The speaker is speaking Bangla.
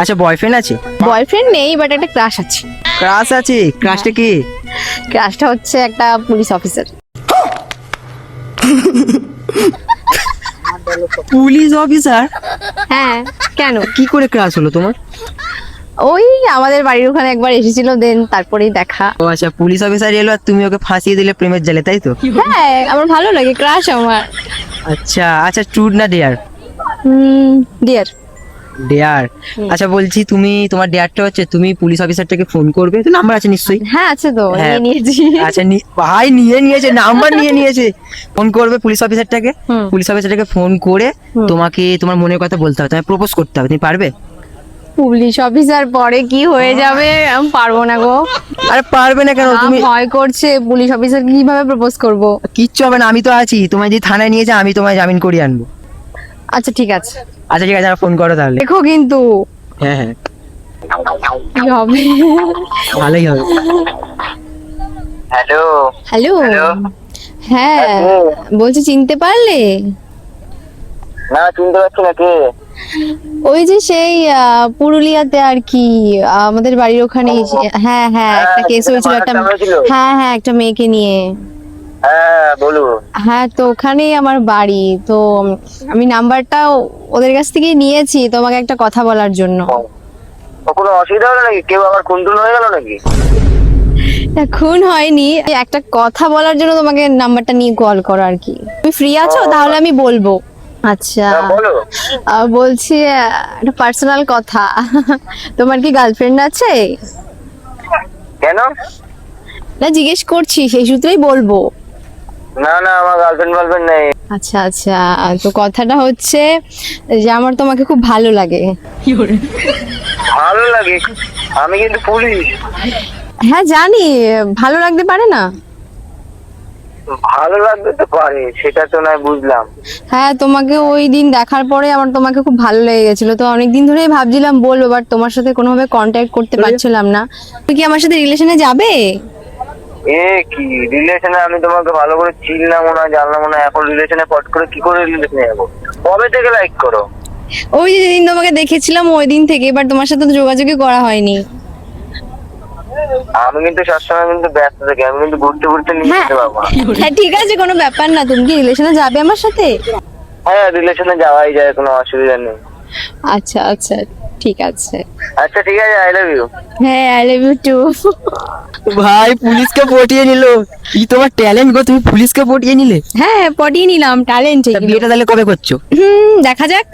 আচ্ছা, বয়ফ্রেন্ড আছে? বয়ফ্রেন্ড নেই, বাট একটা ক্রাশ আছে। ক্রাশ আছে? ক্রাশটা কি? ক্রাশটা হচ্ছে একটা পুলিশ অফিসার। Police officer? হ্যাঁ, কেন? কি করে ক্রাশ হলো তোমার? ওই আমাদের বাড়ির ওখানে একবার এসেছিল, দেন তারপরেই দেখা। ও আচ্ছা, পুলিশ অফিসার এলো আর তুমি ওকে ফাঁসিয়ে দিলে প্রেমের জালে, তাই তো? হ্যাঁ, আমার ভালো লাগে, ক্রাশ আমার। আচ্ছা আচ্ছা, ট্রুথ না ডেয়ার? ডিয়ার। ডেয়ার। আচ্ছা বলছি, তুমি তোমার ডেয়ারটা হচ্ছে তুমি পুলিশ অফিসারটাকে ফোন করবে তো, নাম্বার আছে নিশ্চয়ই? হ্যাঁ আছে তো, হ্যাঁ। নিয়ে নিয়েছি। আচ্ছা ভাই নিয়ে নিয়েছে, নাম্বার নিয়ে নিয়েছে। ফোন করবে পুলিশ অফিসারটাকে, পুলিশ অফিসারটাকে ফোন করে তোমাকে তোমার মনের কথা বলতে হবে, তোমায় প্রপোজ করতে হবে। তুমি পারবে? পুলিশ অফিসার পরে কি হয়ে যাবে, আমি পারবো না গো। আরে পারবে না কেন? তুমি ভয় করছে, পুলিশ অফিসার কিভাবে প্রপোজ করব? কিচ্ছু হবে না, আমি তো আছি। তোমায় যদি থানায় নিয়ে যা, আমি তোমায় জামিন করিয়ে আনবো। আচ্ছা ঠিক আছে, আচ্ছা ঠিক আছে, ফোন করো তাহলে। দেখো কিন্তু হ্যাঁ হ্যাঁ, কি হবে। ভালোই হবে। হ্যালো। হ্যালো। হ্যালো। হ্যাঁ, বলছি চিনতে পারলে? না, চিনতে পারছি না। কে? ওই যে সেই পুরুলিয়াতে আর কি, আমাদের বাড়ির ওখানে। হ্যাঁ হ্যাঁ, একটা কেস হয়েছিল একটা। হ্যাঁ হ্যাঁ, একটা মেয়েকে নিয়ে। হ্যাঁ বলুন। হ্যাঁ, তো ওখানেই আমার বাড়ি। তো আমি নাম্বারটা ওদের কাছ থেকে নিয়েছি তোমাকে একটা কথা বলার জন্য। কোনো অসুবিধা হলো নাকি? কেউ আবার খুন টুন হয়ে গেল নাকি? খুন হয়নি, একটা কথা বলার জন্য তোমাকে নাম্বারটা নিয়ে কল করো আর কি। তুমি ফ্রি আছো? তাহলে আমি বলবো। আচ্ছা, বলো। বলছি একটা পার্সোনাল কথা। তোমার কি গার্লফ্রেন্ড আছে? কেন? না, জিজ্ঞেস করছি, সেই সূত্রেই বলবো। না না, আমার গার্লফ্রেন্ড নেই। আচ্ছা আচ্ছা, তো কথাটা হচ্ছে যে আমার তোমাকে খুব ভালো লাগে। ভালো লাগে? আমি কিন্তু পুলিশ। হ্যাঁ জানি, ভালো লাগতে পারে না? ভালো লাগবে তো পারে, সেটা তো নয় বুঝলাম। হ্যাঁ, তোমাকে ওই দিন দেখার পরে আমার তোমাকে খুব ভালো লেগে গেছিল। তো অনেকদিন ধরেই ভাবছিলাম বলবো, বাট তোমার সাথে কোনোভাবে কন্ট্যাক্ট করতে পারছিলাম না। তুমি কি আমার সাথে রিলেশনে যাবে? এ কি রিলেশনে? আমি তোমাকে ভালো করে চিনলাম না, জানলাম না, এখন রিলেশনে পট করে কি করে রিলেশনে যাবো? কবে থেকে লাইক করো? ওই যে যেদিন তোমাকে দেখেছিলাম ওই দিন থেকে, এবার তোমার সাথে তো যোগাযোগই করা হয়নি। আমি কিন্তু সবসময় কিন্তু ব্যস্ত থাকি, আমি কিন্তু ঘুরতে ঘুরতে নিয়ে হ্যাঁ যেতে পারবো না। হ্যাঁ, ঠিক আছে, কোনো ব্যাপার না। তুমি কি রিলেশনে যাবে আমার সাথে? হ্যাঁ, রিলেশনে যাওয়াই যায়, কোনো অসুবিধা নেই। আচ্ছা আচ্ছা, ঠিক আছে। আচ্ছা ঠিক আছে, আই লাভ ইউ। হ্যাঁ, আই লাভ ইউ টু। ভাই পুলিশকে পটিয়ে নিল। কি তোমার ট্যালেন্ট গো, তুমি পুলিশকে পটিয়ে নিলে। হ্যাঁ, পটিয়ে নিলাম, ট্যালেন্ট। তা বিয়েটা তাহলে কবে করছো? দেখা যাক।